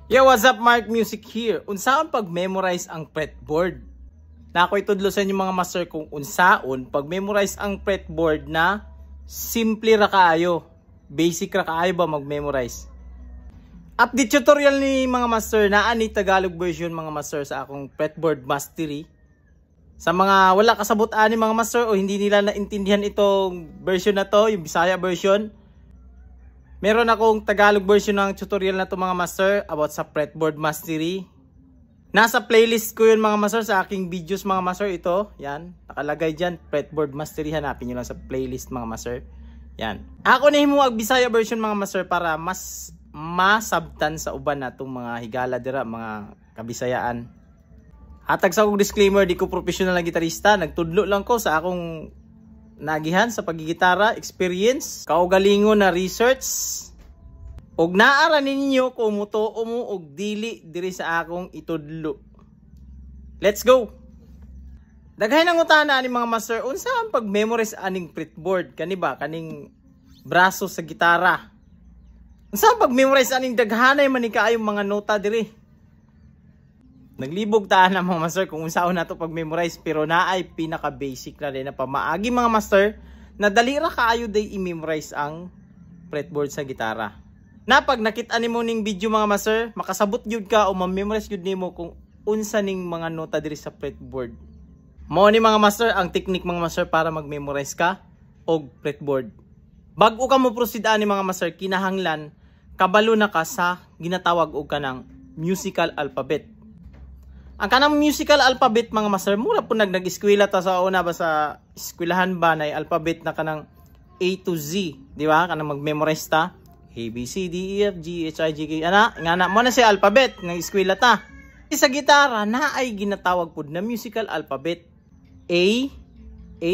Yo, what's up? Mark Music here. Unsaon pag-memorize ang fretboard? Na ako itudlo sa inyo mga master kung unsaon pag-memorize ang fretboard na simple ra kaayo. Basic ra kaayo ba mag-memorize? Update tutorial ni mga master na ani Tagalog version mga master sa akong fretboard mastery. Sa mga wala kasabot ani mga master o hindi nila naintindihan itong version na to, yung Bisaya version. Meron akong Tagalog version ng tutorial na to mga master about sa fretboard mastery. Nasa playlist ko yun mga master sa aking videos mga master. Ito, yan, nakalagay dyan, fretboard mastery. Hanapin nyo lang sa playlist mga master. Yan. Ako na himuag Bisaya version mga master para mas masabtan sa uban na itong mga higala dira, mga kabisayaan. Hatag sa akong disclaimer, di ko professional na gitarista. Nagtudlo lang ko sa akong nagihan sa pagigitara, experience, kaugalingon na research, og naara ninyo kung mutuo mo og dili diri sa akong itudlo. Let's go! Daghay nang utana ni mga master, unsa ang pag-memorize aning fretboard? Kani ba? Kaning braso sa gitara. Unsa ang pag-memorize aning daghanay man ni kaayong mga nota diri? Naglibog taan na mga master kung unsaon na to pag-memorize, pero naay pinaka-basic na rin na pamaagi mga master na dali ra kaayo day i-memorize ang fretboard sa gitara. Na pag nakita nimo ning video mga master, makasabot gyud ka o ma-memorize gyud nimo kung unsa ning mga nota diri sa fretboard. Mao ni mga master ang technique mga master para mag-memorize ka og fretboard. Bag-o ka mo proceed ani mga master, kinahanglan kabalo na ka sa ginatawag og kanang musical alphabet. Ang kanang musical alphabet mga master, mura po nag-eskwela ta sa una ba sa eskwelahan ba na alphabet na kanang A to Z, di ba? Kanang mag-memorize ta A, B, C, D, E, F, G, H, I, J, K, nga mo na si alphabet ng eskwela ta. Sa gitara na ay ginatawag po na musical alphabet. A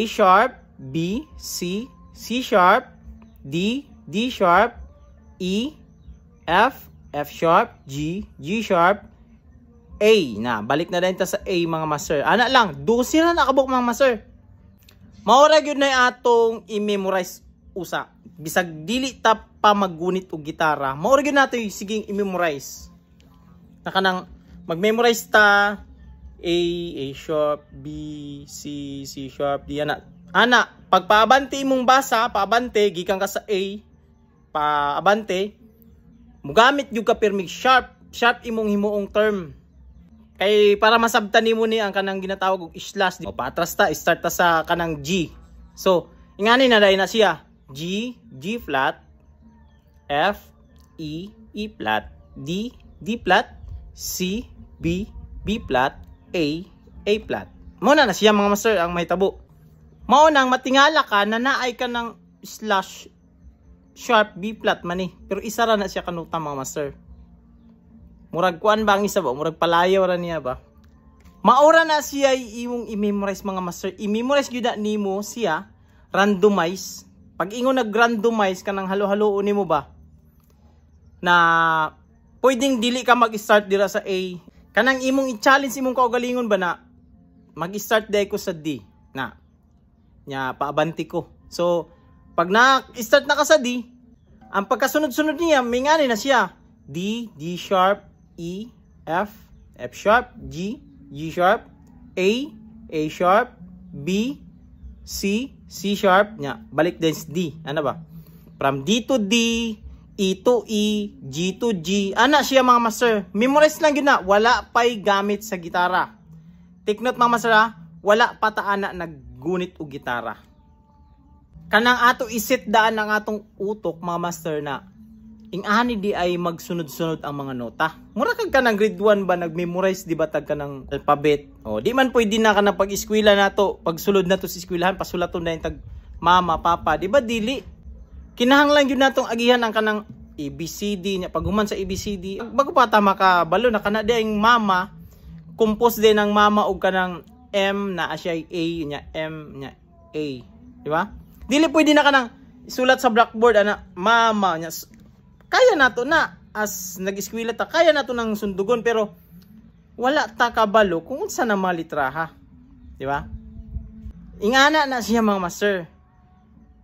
sharp, B, C, C sharp, D, D sharp, E, F, F sharp, G, G sharp, A. Na, balik na din ta sa A mga master. Ana lang, 12 na nakabuk mga master. Maura gyud na atong i-memorize usa. Bisag dili ta pa maggunit og gitara, maura gyud nato siging i-memorize. Na kanang mag-memorize ta A sharp, B, C, C sharp, D ana. Ana, pag paabante imong basa, paabante gikan ka sa A, paabante, mugamit gyud ka permig sharp, sharp imong himuong term. Kay para masabtan nimo ni ang kanang ginatawag og slash, o patras ta, start ta sa kanang G. So, ingani na dai na siya. G, G flat, F, E, E flat, D, D flat, C, B, B flat, A, A flat. Mao na siya mga master ang may tabo. Mao nang matingala ka na naay ka ng slash sharp B flat man ni. Pero isa ra na siya kanuta mga master. Murag kuan ba ang isa ba? Murag palayaw ra niya ba? Maura na siya imong i-memorize mga master. I-memorize gyud nimo siya, randomize. Pag ingon nag-randomize kanang halo-halo nimo ba? Na pwedeng dili ka mag-start dira sa A. Kanang imong i-challenge imong kaugalingon ba na mag-start day ko sa D. Na nya paabanti ko. So pag na-start na ka sa D, ang pagkasunod-sunod niya mingani na siya. D, D sharp, E, F, F sharp, G, G sharp, A sharp, B, C, C sharp, nya balik din sa D. Ano ba? From D to D, E to E, G to G. Ana siya mga master. Memorize lang yun na. Wala pa'y gamit sa gitara. Take note mga master ha, wala pa ta ana naggunit og gitara. Kanang ato isit daan ang atong utok mga master na ingani di ay magsunod-sunod ang mga nota. Mura kag kanang grade 1 ba nag-memorize di ba tag kanang alphabet? O di man pwede na kanang pag-eskwela nato, pagsulod nato sa eskwelahan pasulaton na tag mama, papa, di ba dili? Kinahanglan gyud natong agihan ang kanang ABCD nya paghuman sa ABCD. Bago pa ta makabalo na kana di ang mama, compose din ang mama og kanang M na asya A nya M nya A, di ba? Dili pwede na kanang isulat sa blackboard ana mama nya. Kaya nato na as nag-eskwela ta, kaya nato nang sundugon pero wala ta kabalo kung unsa na malitraha. Di ba? Ingana na siya mga master.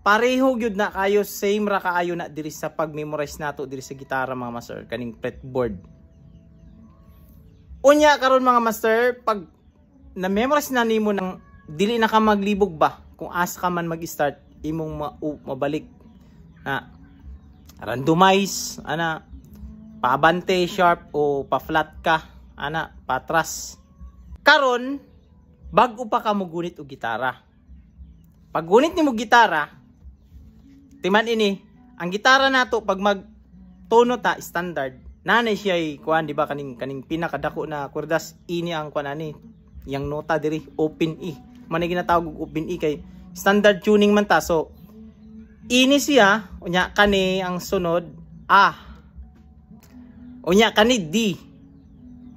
Pareho gyud na kayo, same ra kaayo na diri sa pag-memorize nato diri sa gitara mga master, kaning fretboard. Unya karon mga master, pag na-memorize na nimo ng dili na ka maglibog ba kung asa ka man mag-start imong mabalik na randomize ana pabante sharp o pa-flat ka ana patras. Karon bag-o pa ka mo gunit og gitara. Pag gunit nimo gitara, timan ini, ang gitara nato pag mag tono ta standard, nanay siya kuan di ba kaning pinakadako na kwerdas ini ang kuan ani, yang nota diri open E. Man ginatawag og open E kay standard tuning man ta. So ini siya, unya kani ang sunod A. Unya kani D.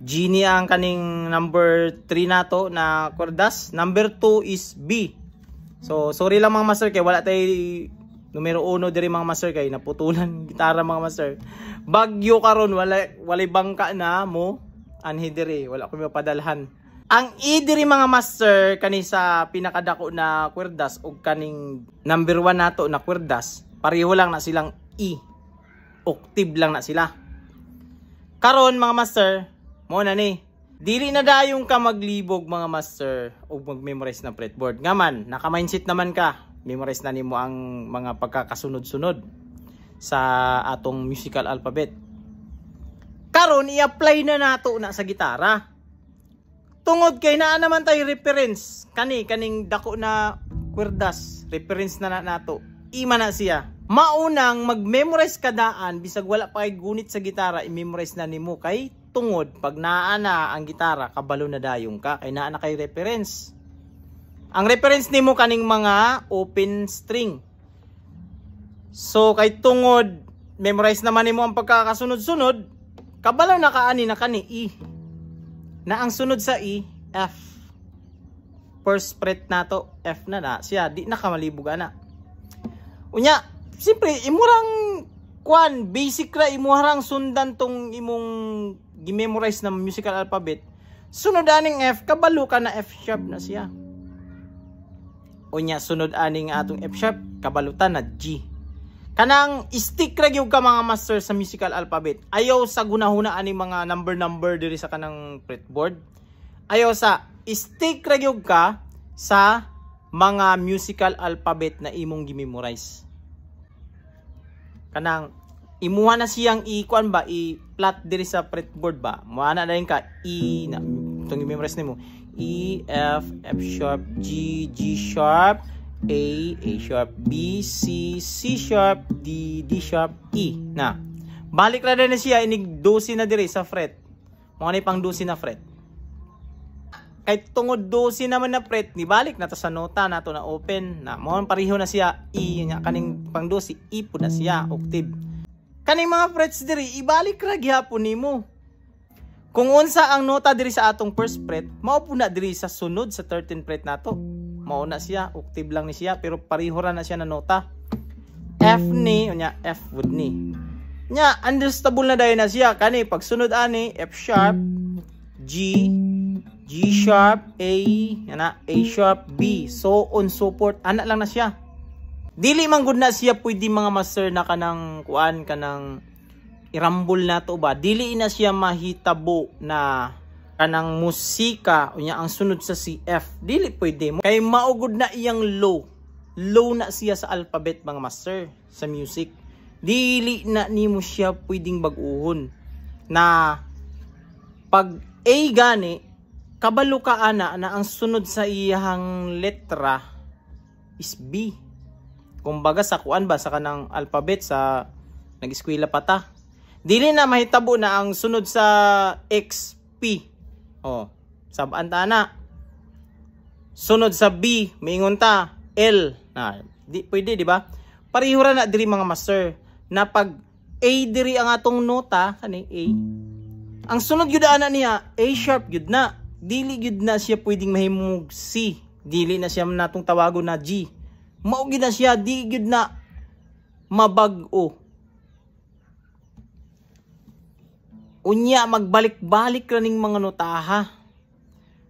G ni ang kaning number 3 nato na kwerdas. Number 2 is B. So sorry lang mga master kay wala tay numero 1 diri mga master kay naputulan gitara mga master. Bagyo karon walay bangka na mo anhi diri, wala ko mapadalhan. Ang E diri mga master kani sa pinakadako na kwerdas ug kaning number 1 nato na kwerdas, pareho lang na silang E. Octave lang na sila. Karon mga master, mo na ni. Dili na dayong ka maglibog mga master o mag-memorize na fretboard. Nga man, naka-mindset naman ka. Memorize na nimo ang mga pagkakasunod-sunod sa atong musical alphabet. Karon i-apply na nato na sa gitara. Tungod kay naa naman tay reference kaning dako na kwerdas, reference na nato. Ima na siya. Maunang mag-memorize ka daan bisag wala pa kay gunit sa gitara, i-memorize na nimo kay tungod pag naa na ang gitara kabalo na dayong ka kay naa na kay reference. Ang reference nimo kaning mga open string. So kay tungod memorize naman nimo ang pagkakasunod-sunod, kabalo na kaani na kani E. Na ang sunod sa E, F. First fret nato, F na siya, di na ka malibog ana. Unya, siyempre imurang kwan, basic ra imurang sundan tong imong gi-memorize na musical alphabet. Sunod aning F, kabalo ka na F sharp na siya. Unya, sunod aning atong F sharp, kabalutan na G. Kanang stick ra gyud ka mga master sa musical alphabet. Ayaw sa gunahuna ani mga number diri sa kanang fretboard. Ayaw sa stick ra gyud ka sa mga musical alphabet na imong gi-memorize. Kanang imuha na siyang i-kuan ba, i-flat diri sa fretboard ba. Muha na dayon ka E na itong gi-memorize nimo. E, F, F sharp, G, G sharp, A sharp, B, C, C sharp, D, D sharp, E. Na. Balik na din siya, inig 12 na diri sa fret. Mga na pang 12 na fret. Kahit tungod 12 naman na fret, nibalik na to sa nota na to na open. Na, mga pariho na siya, E. Kaning pang 12, E po na siya, octave. Kaning mga frets diri, ibalik ra gihapon nimo. Kung unsa ang nota diri sa atong first fret, mao po na diri sa sunod sa 13th fret nato. Mauna siya, octave lang ni siya, pero pariho ra na siya na nota. F ni, unya F would ni. Nya, understandable na dayon na siya. Kani, pag sunod ani, F sharp, G, G sharp, A, A sharp, B. So on, so forth. Ana lang na siya. Dili man gud na siya pwede mga master na kanang kuan, kanang irambol na to ba. Dili na siya mahitabo na kanang musika unya ang sunod sa CF, dili pwede mo kay maugod na iyang low na siya sa alphabet mga master sa music. Dili na nimo siya pwedeng bag-uhon na pag A gani kabalo ka ana na ang sunod sa iyang letra is B. Kumbaga sa kuan ba sa kanang alphabet sa nag-eskwela pa ta, dili na mahitabo na ang sunod sa X P. Oh, sabaan ta na. Sunod sa B, maingon ta L. Na, di pwede, di ba? Pareho ra na diri mga master na pag A diri ang atong nota kani A. Ang sunod gyud ana niya A sharp gyud na. Dili gyud na siya pwedeng mahimong C. Dili na siya natong tawagon na G. Mao gyud na siya, di gyud na mabag-o. Unya magbalik-balik ra ning mga notaha.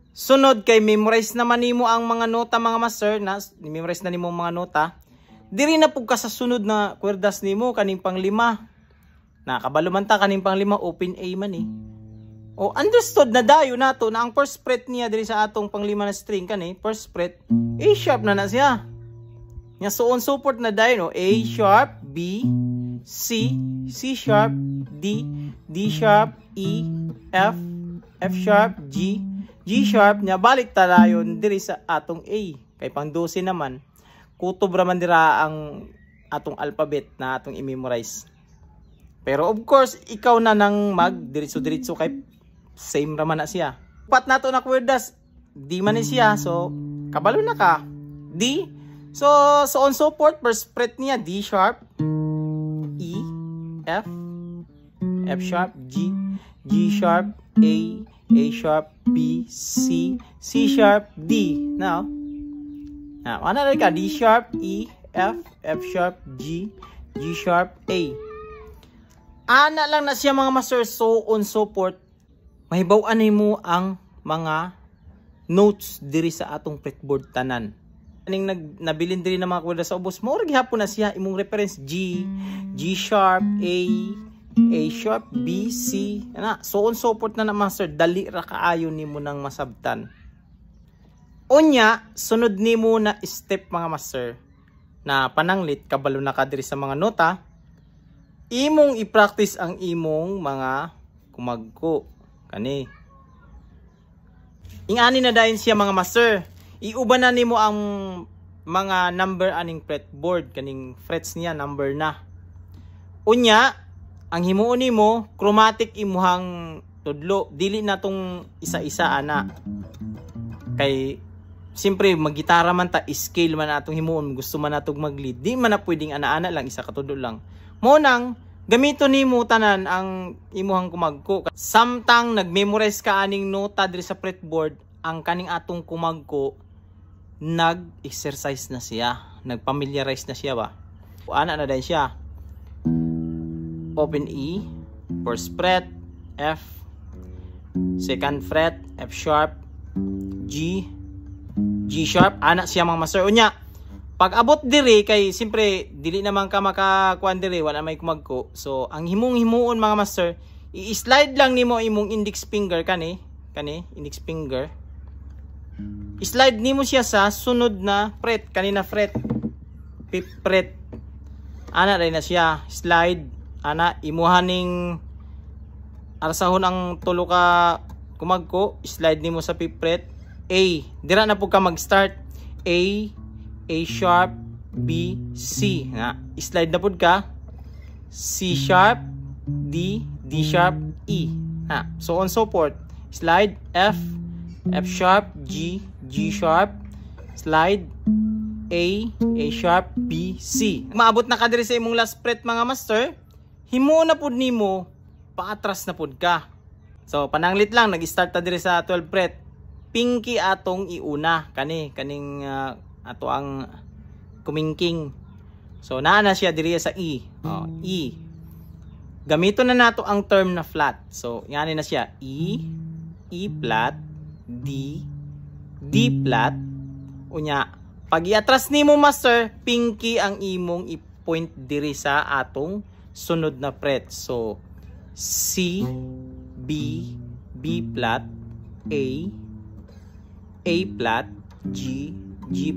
Sunod kay memorize naman nimo ang mga nota mga master, na memorize na nimo mga nota. Diri na pug ka sa sunod na kwerdas nimo kaning pang 5. Na kabalo man ta kaning pang 5 open A man eh. O understood na dayo nato na ang first fret niya diri sa atong panglima na string kani, first fret A sharp na siya. Nya so on support na dayo no, A sharp, B, C, C sharp, D, D sharp, E, F, F sharp, G, G sharp. Nya balik ta dayon diri sa atong A. Kay pang 12 naman kutob ra man dira ang atong alphabet na atong i-memorize. Pero of course ikaw na nang mag diretso-diretso kay same raman na siya. Pat nato na kwerdas, D man ni siya. So, kabalo na ka. D. So on support, first fret niya, D sharp, E, F, F sharp, G, G sharp, A sharp, B, C, C sharp, D. Now, ano rin ka? D sharp, E, F, F sharp, G, G sharp, A. Ana lang na siya mga master. So on support, mahibaw-an mo ang mga notes diri sa atong fretboard tanan. Kaning nabilin diri na mga kwerda sa ubos, mo gihapon na siya imong reference G, G sharp, A sharp, B, C. Ana, so on support na master, dali ra kaayo nimo nang masabtan. Unya, sunod nimo na step mga master na pananglit kabalo na ka diri sa mga nota, imong i-practice ang imong mga kumagko. Kani. Ingani na dayon siya mga master. Iuban na nimo ang mga number aning fretboard, kaning frets niya number na. Unya, ang himuon nimo chromatic imuhang tudlo, dili na tong isa-isa ana. Kay siyempre maggitara man ta, scale man atong himuon, gusto man natong mag-lead. Di man na pwedeng ana-ana lang, isa ka tudlo lang. Mo nang gamito nimo tanan ang imuhang kumagko. Samtang nag-memorize ka aning nota diri sa fretboard, ang kaning atong kumagko nag-exercise na siya, nag-familiarize na siya ba. Ana na din siya. Open E, first fret, F, second fret, F sharp, G, G sharp. Ana siya mga master. Unya, pag abot diri kay simpre dili naman ka makakuan diri wala may kumagko. So ang himuon mga master, i-slide lang nimo imong index finger kani index finger. I-slide nimo siya sa sunod na fret, kanina fret. Fifth fret. Ana rin na siya, slide. Ana imuhaning arsahon ang tulo ka kumagko, slide nimo sa fifth fret. A, dira na pud ka mag-start. A sharp, B, C. Na, slide na pud ka. C sharp, D, D sharp, E. Na, so on support. Slide, F, F sharp, G, G sharp, slide, A sharp, B, C. Maabot na ka diri sa imong last fret mga master, himuon na pud nimo, paatras na pud ka. So pananglit lang, nag-start ta diri sa 12 fret. Pinky atong iuna, kaning ato ang kumingking. So naa na siya diri sa E. E. Gamito na nato ang term na flat. So yan na siya, E flat, D flat. Unya, pag iatras nimo master, pinky ang imong i-point diri sa atong sunod na fret. So C, B flat, A flat, G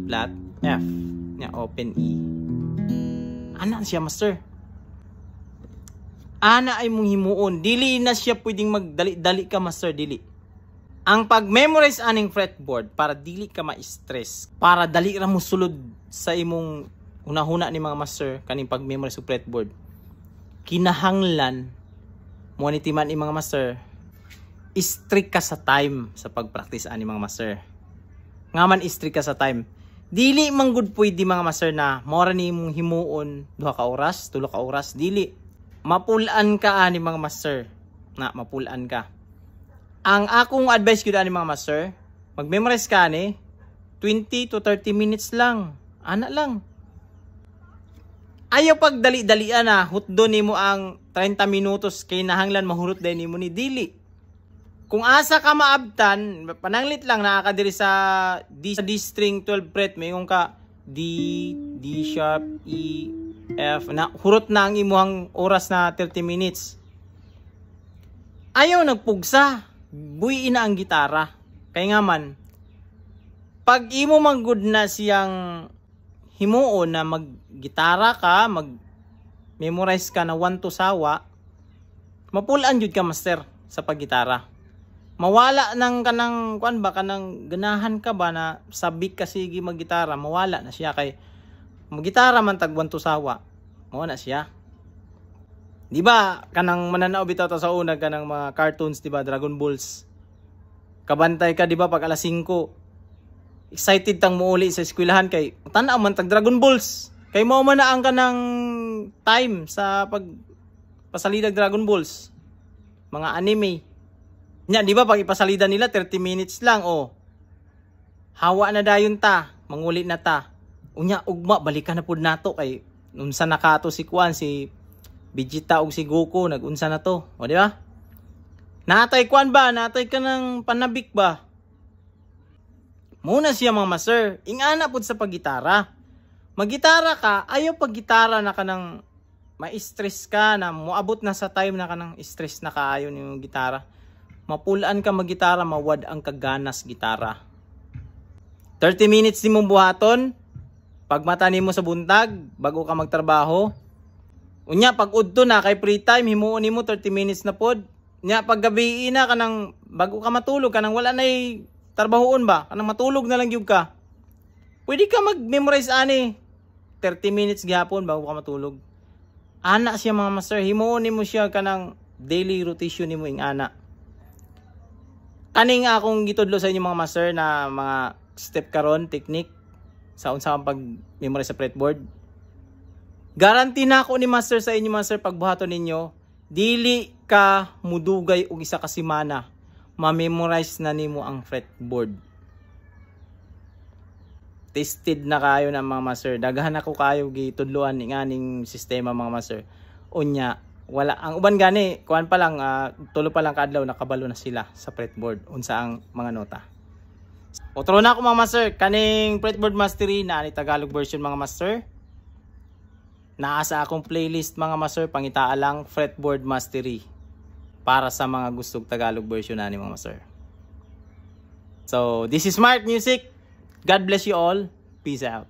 flat, F. Nya open E. Ana siya master. Ana ay mong himuon. Dili na siya pwedeng magdali-dali ka master, dili. Ang pag-memorize aning fretboard para dili ka ma-stress, para dali ra mo sulod sa imong hunahuna ni mga master kaning pag-memorize sa fretboard. Kinahanglan mo ni timan ni mga master, strict ka sa time sa pag-practice ani mga master. Ngaman strict ka sa time. Dili man gud pwede mga master na mora ni mong himuon 2 ka oras, 3 ka oras, dili. Mapulaan ka ani mga master. Na mapulaan ka. Ang akong advice gyud ani mga master, mag-memorize ka ani 20 to 30 minutes lang. Ana lang. Ayaw pag dali-dalian na hutdo nimo ang 30 minutos kay nahanglan mahurot din nimo ni dili. Kung asa ka maabtan, pananglit lang naa ka diri sa D string 12 fret, mayong ka D sharp, E, F, na hurot na ang imuhang oras na 30 minutes. ayaw nagpugsa, buhiin na ang gitara. Kaya nga man, pag imo manggod na siyang himuon na maggitara ka, mag-memorize ka na 1 to sawa, mapulaan jud ka master sa paggitara. Mawala nang kanang kuan ba kanang ganahan ka ba na sabik ka sige maggitara, mawala na siya kay maggitara man tag 1 to sawa. Mao na siya. Di ba kanang mananaw bitaw ta sa una kanang mga cartoons, di ba, Dragon Balls. Kabantay ka di ba pag alas 5. Excited tang muuli sa eskwelahan kay tan-aw man tag Dragon Balls. Kay mao man na ang kanang time sa pag pasalidag Dragon Balls. Mga anime. Nya di ba pag ipasalida nila 30 minutes lang oh. Hawa na dayon ta, manguli na ta. Unya ugma balikan na pud nato kay unsa nakato si Kuan si Vegeta og si Goku nagunsa na to. O di ba? Natay Kuan ba? Natay ka ng panabik ba? Muna siya mga master. Ingana pud sa paggitara. Maggitara ka, ayaw paggitara na kanang ma-stress ka na moabot na sa time na kanang stress na kaayo nimo gitara. Mapulaan ka maggitara, mawad ang kaganas gitara. 30 minutes ni mong buhaton. Pag mata nimo sa buntag, bago ka magtrabaho. Unya, pag udto na, kay free time, himuon nimo 30 minutes na pod. Unya, pag gabi na, kanang bago ka matulog, kanang wala na'y trabahoon ba? Kanang matulog na lang yung ka. Pwede ka mag-memorize ani. 30 minutes gihapon bago ka matulog. Ana siya mga master, himuon nimo siya kanang daily rotation nimo ing ana. Kaning akong gitudlo sa inyo mga master na mga step karon technique sa unsa ang pag-memorize sa fretboard. Guarantee na ako ni master sa inyo master pagbuhaton ninyo, dili ka mudugay og isa ka semana, ma-memorize na nimo ang fretboard. Tested na kayo ng mga master. Daghan ako kayo gitudloan ning aning sistema mga master. Unya wala ang uban gani kuan pa lang tulo pa lang kadlaw nakabalo na sila sa fretboard unsa ang mga nota. Otro na ako mga master kaning fretboard mastery na ani Tagalog version mga master. Naa sa akong playlist mga master pangitaa lang fretboard mastery para sa mga gustong Tagalog version ani mga master. So this is Smart Music. God bless you all. Peace out.